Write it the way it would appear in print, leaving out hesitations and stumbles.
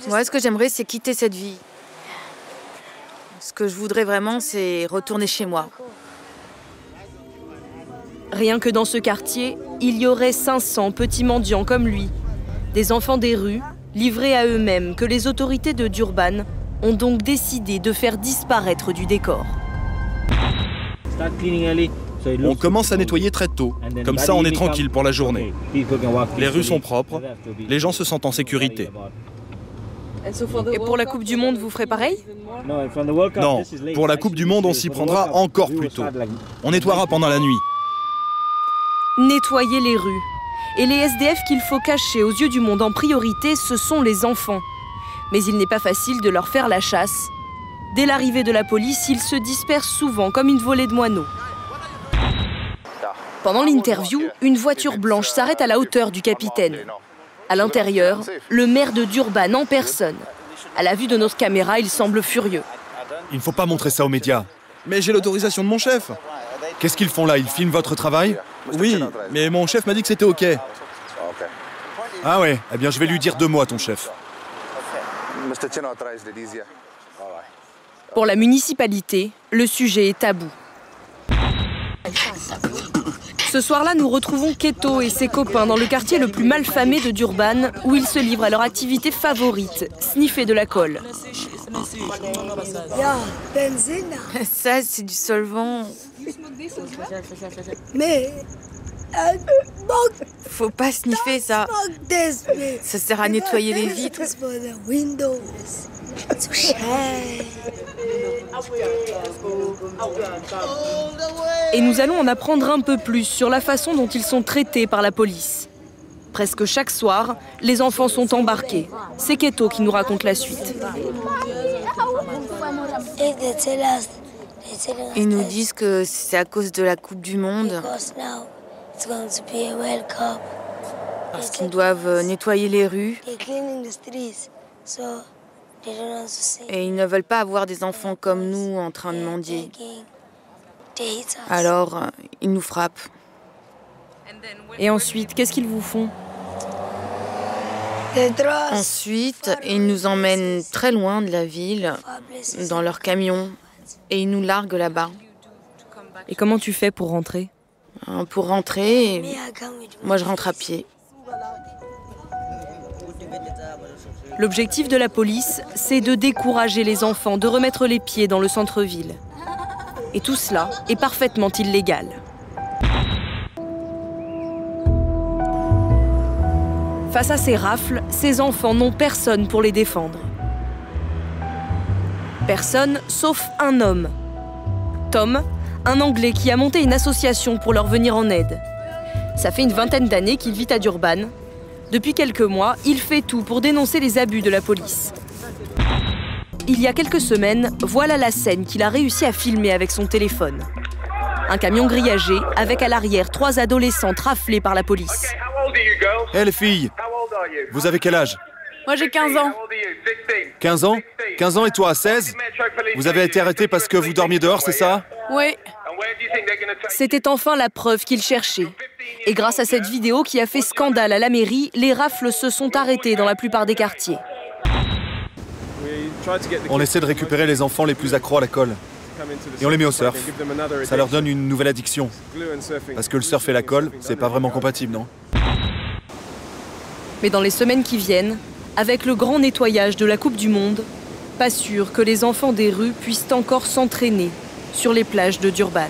Moi, ce que j'aimerais, c'est quitter cette vie. Ce que je voudrais vraiment, c'est retourner chez moi. Rien que dans ce quartier, il y aurait 500 petits mendiants comme lui. Des enfants des rues, livrés à eux-mêmes, que les autorités de Durban ont donc décidé de faire disparaître du décor. On commence à nettoyer très tôt, comme ça on est tranquille pour la journée. Les rues sont propres, les gens se sentent en sécurité. Et pour la Coupe du Monde, vous ferez pareil? Non, pour la Coupe du Monde, on s'y prendra encore plus tôt. On nettoiera pendant la nuit. Nettoyer les rues. Et les SDF qu'il faut cacher aux yeux du monde en priorité, ce sont les enfants. Mais il n'est pas facile de leur faire la chasse. Dès l'arrivée de la police, ils se dispersent souvent comme une volée de moineaux. Pendant l'interview, une voiture blanche s'arrête à la hauteur du capitaine. À l'intérieur, le maire de Durban en personne. À la vue de notre caméra, il semble furieux. Il ne faut pas montrer ça aux médias. Mais j'ai l'autorisation de mon chef. Qu'est-ce qu'ils font là? Ils filment votre travail? Oui, mais mon chef m'a dit que c'était OK. Ah ouais, eh bien je vais lui dire 2 mots à ton chef. Pour la municipalité, le sujet est tabou. Ce soir-là, nous retrouvons Keto et ses copains dans le quartier le plus malfamé de Durban, où ils se livrent à leur activité favorite, sniffer de la colle. Ça, c'est du solvant. Mais Faut pas sniffer ça. Ça sert à nettoyer les vitres. Et nous allons en apprendre un peu plus sur la façon dont ils sont traités par la police. Presque chaque soir, les enfants sont embarqués. C'est Keto qui nous raconte la suite. Ils nous disent que c'est à cause de la Coupe du Monde. Parce qu'ils doivent nettoyer les rues. Et ils ne veulent pas avoir des enfants comme nous en train de mendier. Alors, ils nous frappent. Et ensuite, qu'est-ce qu'ils vous font? Ensuite, ils nous emmènent très loin de la ville, dans leur camion, et ils nous larguent là-bas. Et comment tu fais pour rentrer? Pour rentrer, moi je rentre à pied. L'objectif de la police, c'est de décourager les enfants de remettre les pieds dans le centre-ville. Et tout cela est parfaitement illégal. Face à ces rafles, ces enfants n'ont personne pour les défendre. Personne sauf un homme. Tom, un Anglais qui a monté une association pour leur venir en aide. Ça fait une vingtaine d'années qu'il vit à Durban. Depuis quelques mois, il fait tout pour dénoncer les abus de la police. Il y a quelques semaines, voilà la scène qu'il a réussi à filmer avec son téléphone. Un camion grillagé avec à l'arrière 3 adolescentes raflées par la police. Hé les filles, vous avez quel âge? Moi j'ai 15 ans. 15 ans? 15 ans et toi, 16? Vous avez été arrêtés parce que vous dormiez dehors, c'est ça? Oui. C'était enfin la preuve qu'il cherchait. Et grâce à cette vidéo qui a fait scandale à la mairie, les rafles se sont arrêtées dans la plupart des quartiers. On essaie de récupérer les enfants les plus accros à la colle. Et on les met au surf. Ça leur donne une nouvelle addiction. Parce que le surf et la colle, c'est pas vraiment compatible, non? Mais dans les semaines qui viennent, avec le grand nettoyage de la Coupe du Monde, pas sûr que les enfants des rues puissent encore s'entraîner sur les plages de Durban.